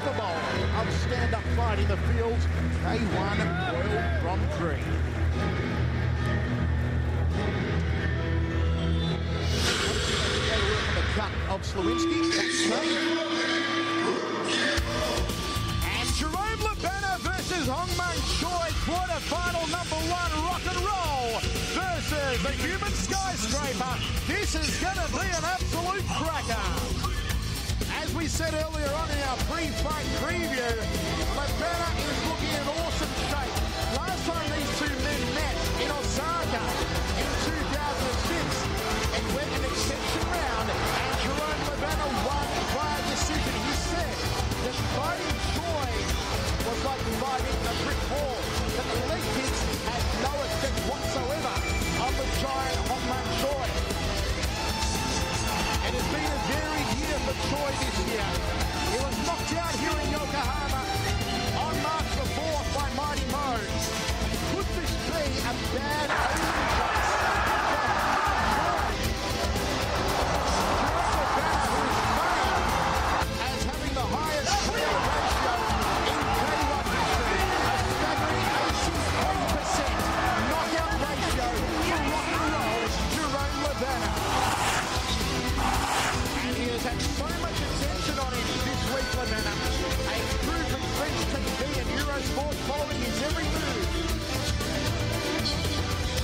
Super Bowl of stand-up fight in the field. K1 World Grand Prix. The cut of Slawinski. And Jerome versus Hongman Choi, quarterfinal number 1, rock and roll versus the human skyscraper. This is going to be an absolute cracker. As we said earlier on in our pre-fight preview, Levana is looking in awesome shape. Last time these two men met in Osaka in 2006, it went an extension round, and Jerome Levana won via decision. He said that fighting Choi was like fighting a brick wall, that the leg kicks had no effect whatsoever on the giant Hongman Choi. It has been a varied year for Choi this year. He was knocked out here in Yokohama on March the 4th by Mighty Mo. Could this be a bad omen chase for Hongman Choi? Jerome Levana, who is famed as having the highest KO ratio in K1 history, a staggering 83% knockout ratio for rock and roll Jerome Levana. He has had so much attention on him this week, Levana. A crew from French TV and Eurosport following his every move.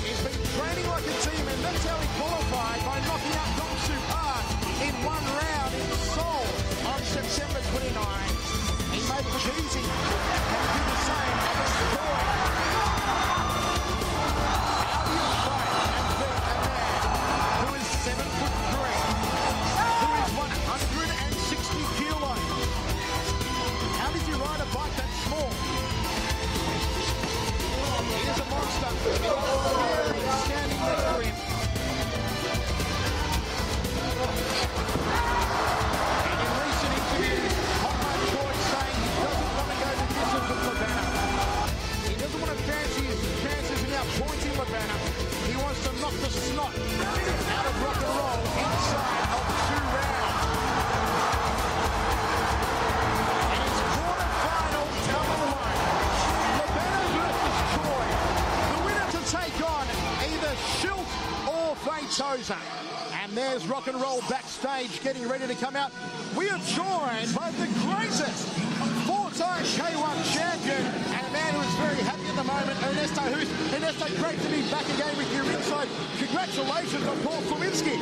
He's been training like a team, and that's how he qualified by knocking out Gongsu Park in 1 round in Seoul on September 29. He made it look easy. Can do the same against Choi. How do you fight and beat a man who is 7'3"? 160 kilos. How did you ride a bike that small? He is a monster. It is scary standing there for him. And in recent interviews, Hongman Choi saying he doesn't want to go the distance with Levana. He doesn't want to fancy his chances in outpointing Levana. He wants to knock the snot out of rock and roll inside of 2 rounds. Take on either Schilt or Feitosa. And there's rock and roll backstage getting ready to come out. We are joined by the greatest 4-time K1 champion and a man who is very happy at the moment, Ernesto. Ernesto, great to be back again with you inside. Congratulations on Paul Slawinski.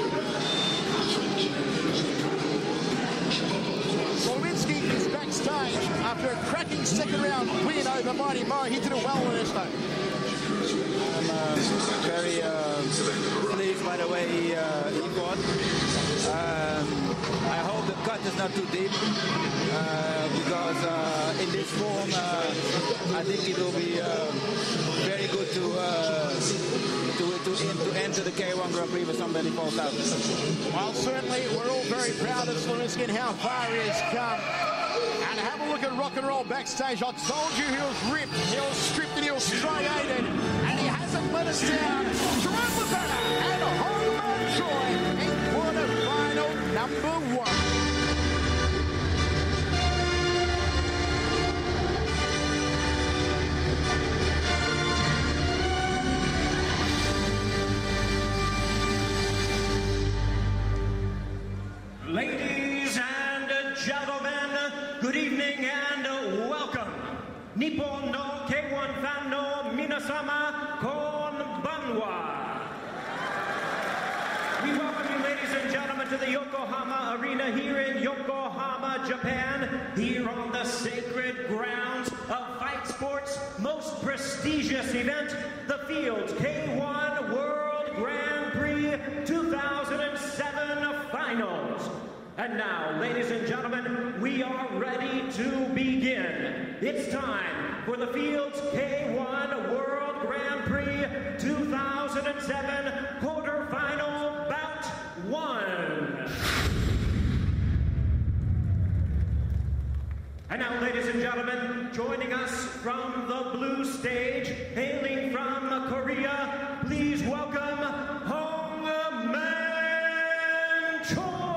Slawinski is backstage after a cracking second round win over Mighty Mo. He did it well, Ernesto. I'm very pleased by the way he fought. I hope the cut is not too deep because in this form I think it will be very good to enter the K1 Grand Prix with somebody falls out. Well, certainly we're all very proud of Slawinski and how far he has come. And have a look at rock and roll backstage. I told you he was ripped, he was stripped, and he was striated, and he hasn't let us down. Jerome Levana and Hongman Choi in quarterfinal number 1. Ladies and gentlemen, good evening and welcome. Nippon no K1 fan no minasama konbanwa. We welcome you, ladies and gentlemen, to the Yokohama Arena here in Yokohama, Japan, here on the sacred grounds of fight sports' most prestigious event, the Fields K1 World Grand Prix 2007 Finals. And now, ladies and gentlemen, we are ready to begin. It's time for the Fields K1 World Grand Prix 2007 quarterfinal bout 1. And now, ladies and gentlemen, joining us from the blue stage, hailing from Korea, please welcome Hongman Choi.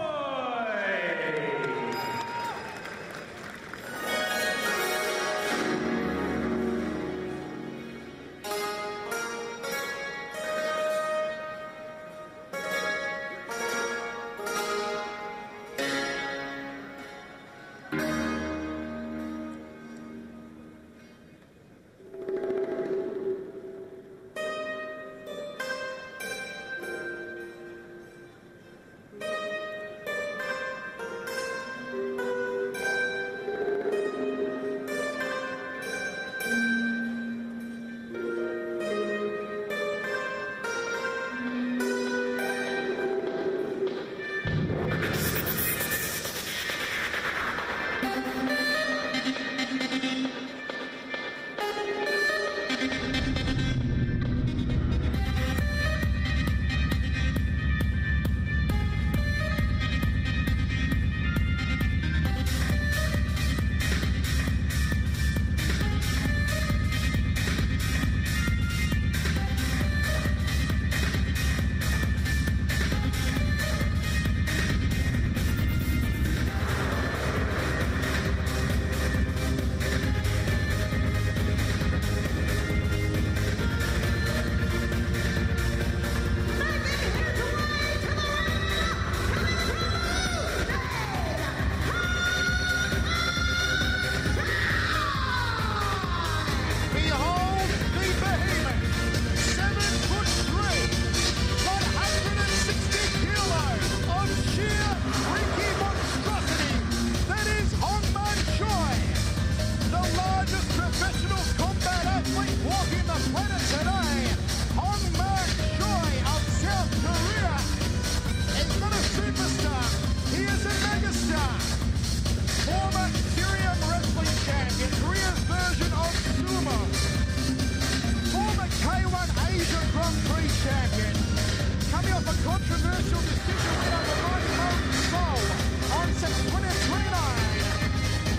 He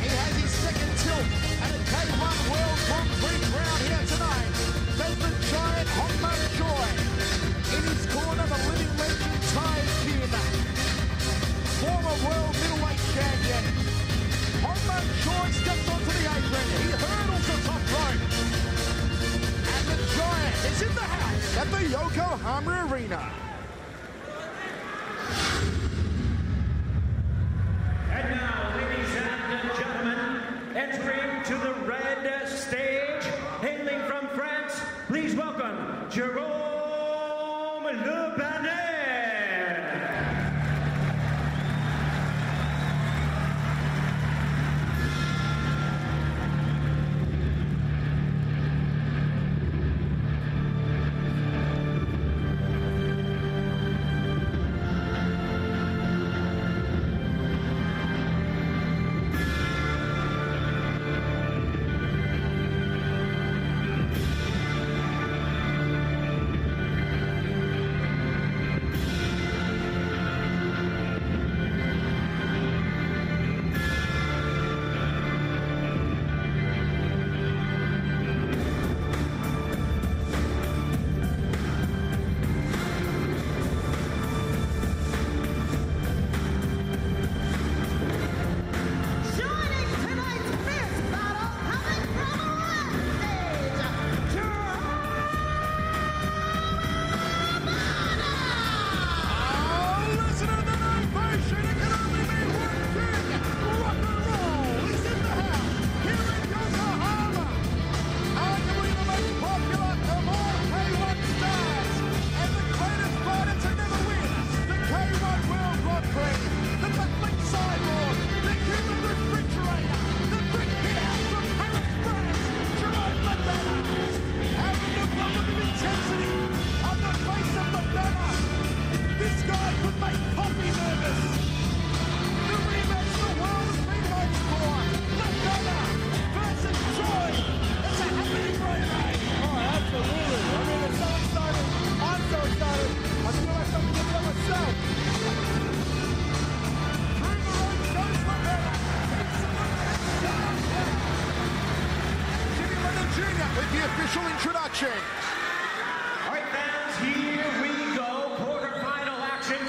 has his second tilt at a K1 World Grand Prix crown here tonight. There's the giant Hongman Choi. In his corner, the living legend Choi, former world middleweight champion. Hongman Choi steps onto the apron. He hurdles the top rope. And the giant is in the house at the Yokohama Arena. And now, ladies and gentlemen, entering to the red stage, hailing from France, please welcome Jerome Le Banner. Official introduction. All right, fans, here we go. Quarterfinal action,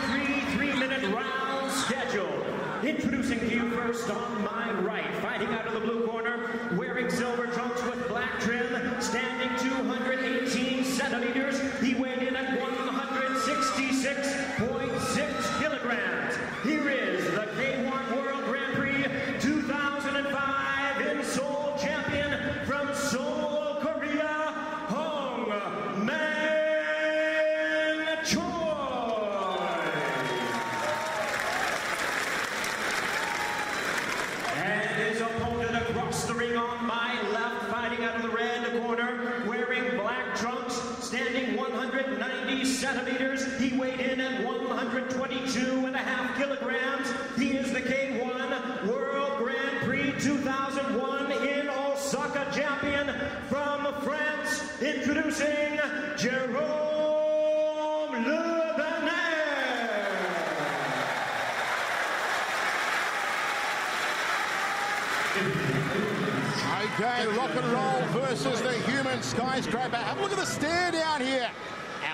three-minute round schedule. Introducing to you first on my right, fighting out of the blue corner, wearing silver trunks with black trim, standing 218 centimeters. He weighed in at 166.6 kilograms. Here is the K1 World Grand Prix 2005 in Seoul champion from Seoul, on my left, fighting out of the red corner, wearing black trunks, standing 190 centimeters. He weighed in at 122.5 kilograms. He is the K1 World Grand Prix 2001 in Osaka champion from France. Introducing Jerome Le Banner. Okay, rock and roll versus the human skyscraper. Have a look at the stare down here.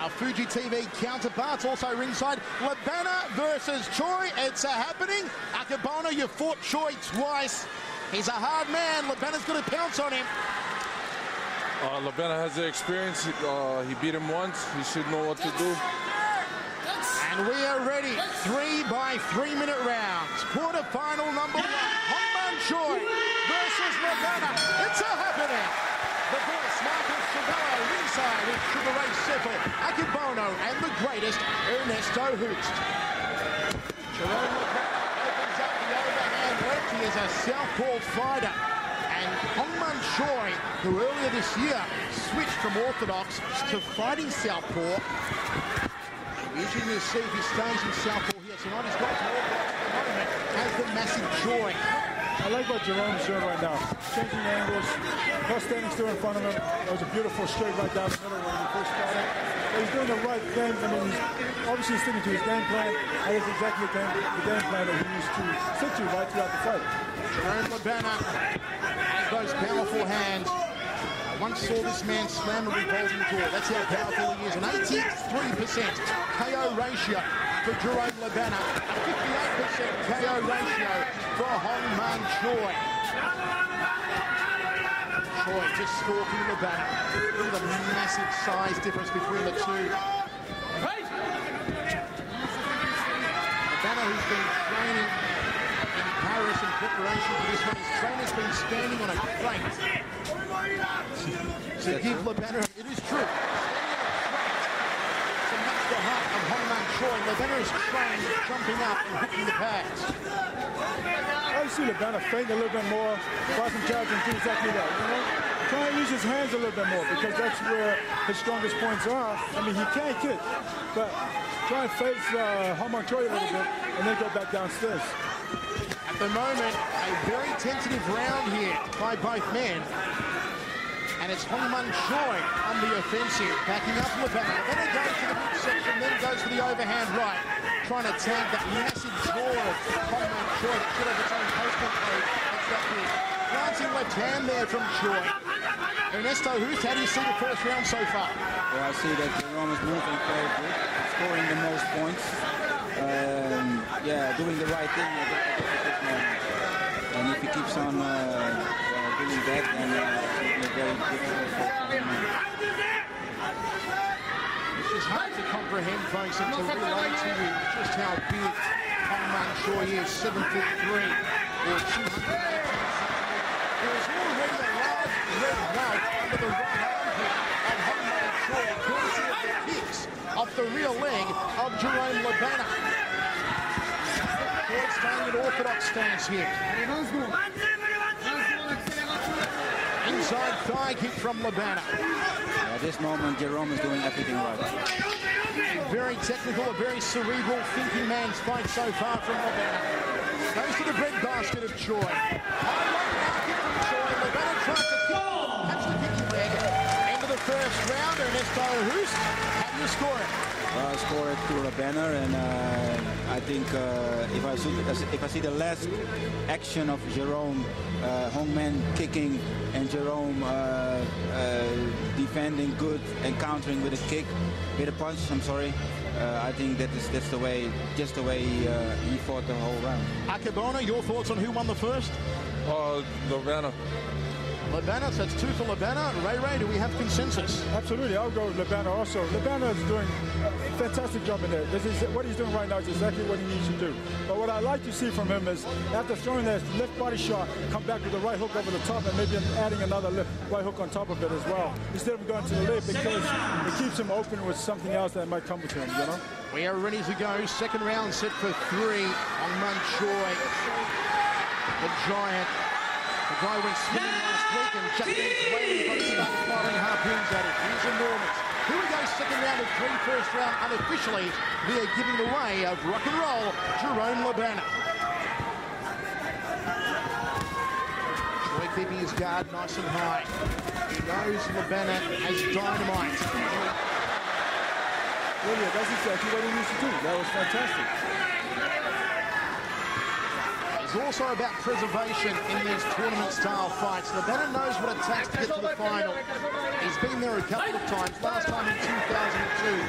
Our Fuji TV counterparts also ringside. Le Banner versus Choi. It's happening. Akebono, you fought Choi twice. He's a hard man. Le Banner's going to pounce on him. Le Banner has the experience. He beat him once. He should know what to do. And we are ready. 3 by 3 minute rounds. Quarterfinal number 1. Hongman Choi versus Le Banner. It's happening. The voice, Michael Cervello, ringside with Sugar Ray Siffel, Akebono, and the greatest, Ernesto Hoost. Jerome opens up the overhand left. He is a southpaw fighter. And Hongman Choi, who earlier this year switched from orthodox to fighting southpaw. Usually to see if he stays in southpaw here tonight. He's got to orthodox at the moment, has the massive Choi. I like what Jerome's doing right now. Changing angles, plus standing still in front of him. It was a beautiful straight right down the middle when he first started. But he's doing the right thing. I mean, he's obviously sticking to his game plan. And it's exactly the game plan that he used to stick to right throughout the fight. Jerome Labana has those powerful hands. I once saw this man slam a revolving door. That's how powerful he is. An 83% KO ratio for Jerome Labana. 58% KO ratio for Hongman Choi. Choi just stalking Labana. Look at the massive size difference between the two. Labana, who's been training in Paris in preparation for this one, his trainer's been standing on a crate. So give Labana, it is true. So much the heart of Hongman Choi. Labana is trained, jumping up and hitting the pads. I see Labana fainting a little bit more, fighting charge and do exactly that. You know, try and use his hands a little bit more because that's where his strongest points are. I mean, he can kick, but try and face Hongman Choi a little bit and then go back downstairs. At the moment, a very tentative round here by both men. And it's Hongman Choi on the offensive, backing up Labana. Labana goes to the midsection, then goes for the overhand right, trying to tag that massive jaw of Hongman Choi that should have its own postman code. That's that big. Glancing left hand there from Choi. Ernesto Hoost, how do you see the first round so far? Well, I see that Jerome is moving very good, scoring the most points. Yeah, doing the right thing at this moment. And if he keeps on doing that, then it will be very difficult for him. It's just hard to comprehend, folks, and to relate to you just how big Hongman Choi is, 7'3", or 200. There is already a large red rug under the right armpit of Hongman Choi, courtesy of the kicks off the rear leg of Jerome Labana. Choi staying in orthodox stance here. Inside thigh kick from Labana. At this moment, Jerome is doing everything right. A very technical, a very cerebral, thinking man's fight so far from Labana. Goes to the breadbasket of Choi. High right kick from Choi. Labana tries to catch the kicking leg. End of the first round. Ernesto Hoost, how do you score it? I score it to Labana, and I think if I see the last action of Jerome, Hongman kicking and Jerome defending good and countering with a kick, with a punch, I'm sorry. I think that's the way, just the way he fought the whole round. Akabona, your thoughts on who won the first? Labana. Labana, so it's 2 for Labana. Ray, do we have consensus? Absolutely, I'll go with Labana also. Labana is doing a fantastic job in there. What he's doing right now is exactly what he needs to do. But what I like to see from him is, after throwing that left body shot, come back with a right hook over the top and maybe adding another right hook on top of it as well, instead of going to the leg, because it keeps him open with something else that might come with him, you know? We are ready to go. Second round set for 3. Hongman Choi, the giant. The guy went swimming last week and just waiting for him to start firing harpoons at it. He's enormous. Here we go, second round of 3, first round unofficially. We are giving the way of rock and roll, Jerome Labana. Choi keeping his guard nice and high. He knows Labana has dynamite. Brilliant, that's exactly what he needs to do. That was fantastic. It's also about preservation in these tournament-style fights. Labana knows what it takes to get to the final. He's been there a couple of times, last time in 2002.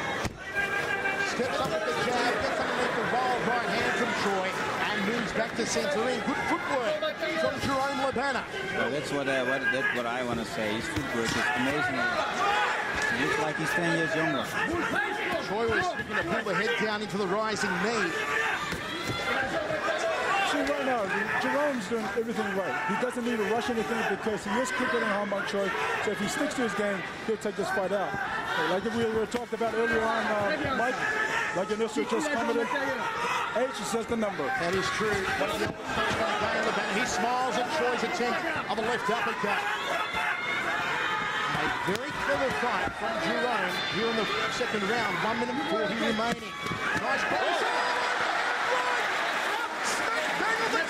Steps up with the jab, gets underneath the wild right hand from Choi, and moves back to centre in. Good footwork from Jerome Labana. Well, that's what I want to say. His footwork is amazing. He looks like he's 10 years younger. Choi was looking to pull the head down into the rising knee. See, right now, Jerome's doing everything right. He doesn't need to rush anything because he is quicker than Hongman Choi. So if he sticks to his game, he'll take this fight out. Like we were talked about earlier on, Mike, like Ernesto just commented, age is just a number. That is true. He smiles at Choi's attempt on the left uppercut. A very clever fight from Jerome here in the second round. 1 minute 40 remaining. Nice ball.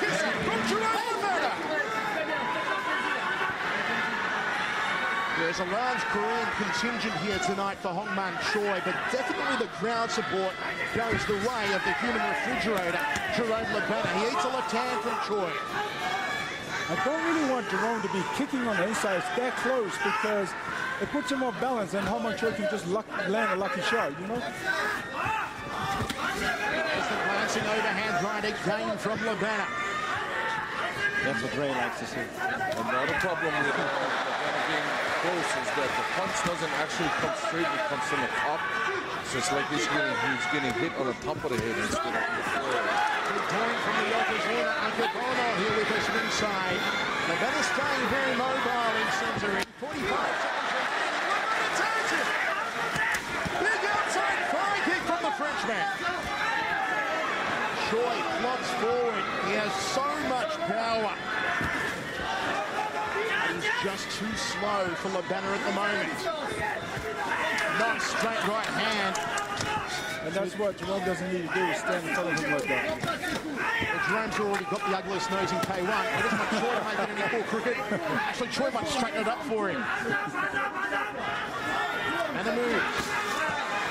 From Jerome Labana. There's a large Korean contingent here tonight for Hongman Choi, but definitely the crowd support goes the way of the human refrigerator, Jerome Lebena. He eats a left hand from Choi. I don't really want Jerome to be kicking on the inside that close because it puts him off balance and Hongman Choi can just land a lucky shot, you know? There's the glancing overhand right again from Lebena. That's what Ray likes to see. Another problem with being close is that the punch doesn't actually come straight, it comes from the top. So it's like he's getting hit on the top of the head instead of on the floor. Good point from the Yokohama Akebono here with us inside. Lebena staying very mobile in center in 45 seconds remaining. Lebena takes it! Big outside fly kick from the Frenchman. Choi plots forward. He has so much power. He's just too slow for Lebena at the moment. Nice straight right hand. And that's what Jerome doesn't need to do, is stand in front of him like that. Well, Jerome's already got the ugliest nose in K1. He doesn't want Choi to make it any more crooked. Actually, Choi might straighten it up for him. And the moves.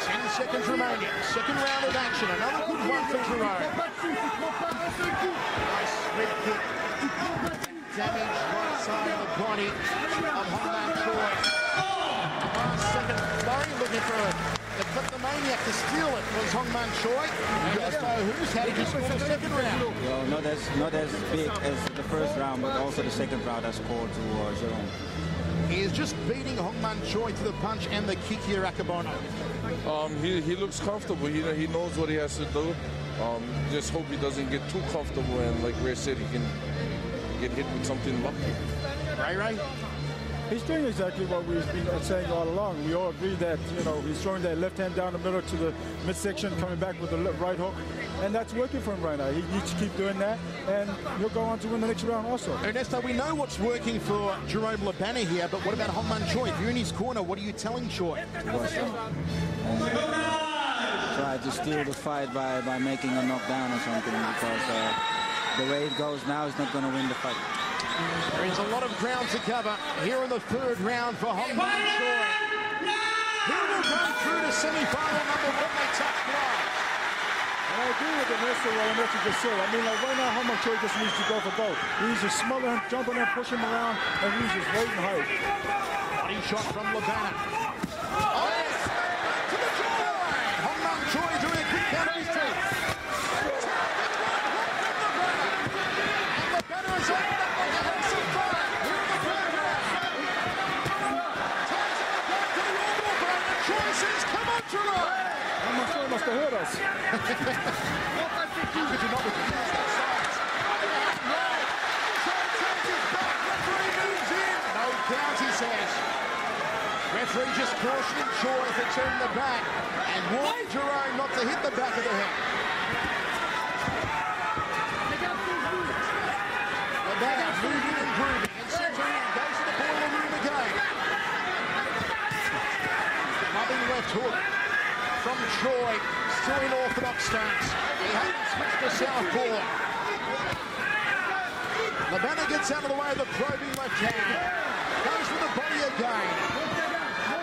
10 seconds remaining. Second round of action. Another good one for Jerome. Nice red kick. Damage right side of the body of Hongman Choi. Last second flurry looking for the kleptomaniac to steal it was Hongman Choi. And so who's had to score the second round? Well, not as big as the first round, but also the second round has scored to Jerome. He is just beating Hongman Choi to the punch and the kick here, Akebono. He looks comfortable. He knows what he has to do. Just hope he doesn't get too comfortable and, like Ray said, he can get hit with something lucky. Ray? He's doing exactly what we've been saying all along. We all agree that, you know, he's throwing that left hand down the middle to the midsection, coming back with the right hook, and that's working for him right now. He needs to keep doing that, and he'll go on to win the next round also. Ernesto, we know what's working for Jerome Lebena here, but what about Hongman Choi? If you're in his corner, what are you telling Choi? Try to steal the fight by making a knockdown or something, because the way it goes now is not going to win the fight. There is a lot of ground to cover here in the third round for Hongman Choi. Who will go through to semi-final number one? They touch glass. And I agree with Ernesto what Ernesto just said. I mean, like right now, Hongman Choi just needs to go for both. He needs to smother him, jump on him, push him around, and he's just waiting high. Body shot from Lebena. Oh, yes! To the jawline! Hongman Choi doing a quick count of his teeth. And Lebena is opened up like a house of fire. Here in the third round. Ties on the back to the orbital bone, and Choi says, come on, Jerome! Hongman Choi must have heard us. Could you not with the heels that sides? Right. Choi turns his back. Referee moves in. No count, he says. Referee just cautioning Choi for turning the back and warning Jerome not to hit the back of the head. Lebena moving and grooving and centering, goes to the boiler room again. Loving left hook from Choi, still in orthodox stance. He hasn't switched to southpaw. Lebena gets out of the way of the probing left hand. Goes for the body again.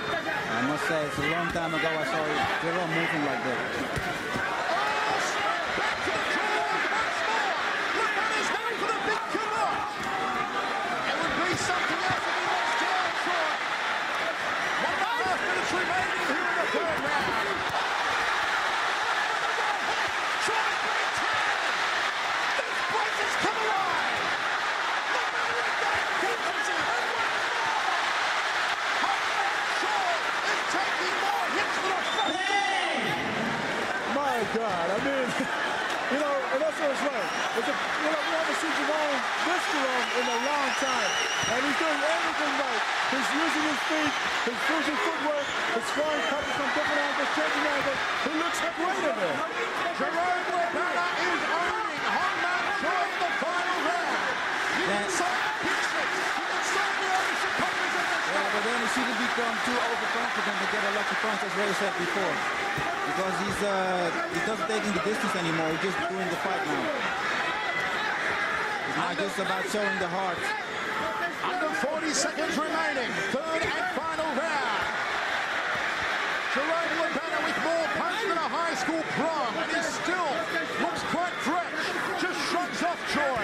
I must say, it's a long time ago I saw Jerome moving like that. Oh, back to the drawers once more. Lebena's going for the big kibosh. It would be something else if he lost down short. 1.5 minutes remaining here in the third round. Choi maintained. This place has come alive. Lebena again catches it. Taking more hits than a fucking My God, I mean, you know, and that's what it's like. It's a, you know, we haven't seen Jerome, this Jerome, in a long time. And he's doing everything right. He's using his feet, he's using footwork, he's throwing punches from different angles, changing angles. He looks great in there. Jerome Lebena is owning Hongman Choi in the final round. You can say pictures, you can say the ownership papers in this Yeah, but then he shouldn't become too overconfident to get a lucky punch, as Ray said before. Because he doesn't taking the distance anymore, he's just doing the fight now. It's not just about showing the heart. Under 40 30 seconds remaining. Third and final round. Jerome Labana with more punch than a high school prom, and he still looks quite fresh. Just shrugs off Choi.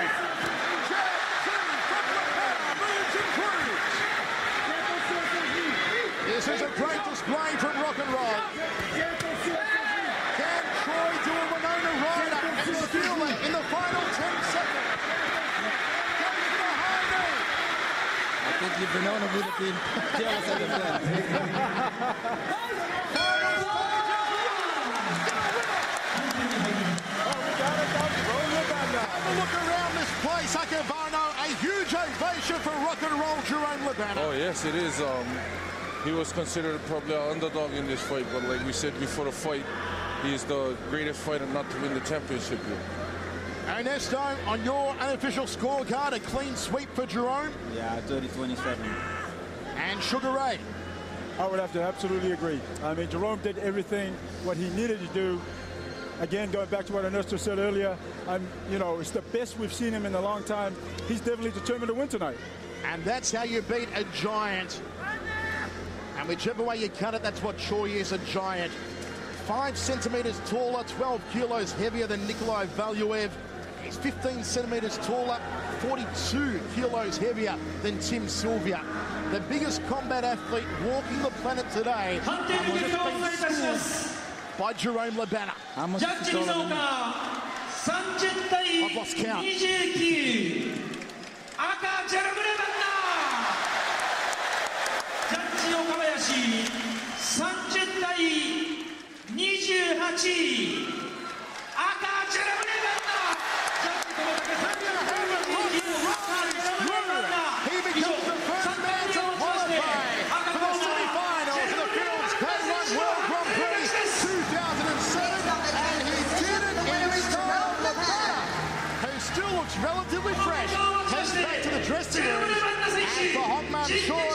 Jab, two from Labana, moves and proves. This is a great display from Rock and Roll. Can Choi do a Winona Ryder and steal it in the final 10 seconds? Goes for the high knee. I think if Winona would have been jealous of that. Have a look around this place, Akebano. A huge ovation for Rock and Roll Jerome Labana. Oh, yes, it is. He was considered probably an underdog in this fight, but like we said before the fight, he is the greatest fighter not to win the championship yet. Ernesto, on your unofficial scorecard, a clean sweep for Jerome. Yeah, 30-27. And Sugar Ray. I would have to absolutely agree. I mean, Jerome did everything what he needed to do. Again, going back to what Ernesto said earlier, you know, it's the best we've seen him in a long time. He's definitely determined to win tonight. And that's how you beat a giant. And whichever way you cut it, that's what Choi is, a giant. 5 centimeters taller, 12 kilos heavier than Nikolai Valuev. He's 15 centimeters taller, 42 kilos heavier than Tim Sylvia. The biggest combat athlete walking the planet today. And was just being schooled by Jerome Labana. How much is the dollar? I've lost count. 'Relatively fresh, heads back to the dressing room, and for Hongman Choi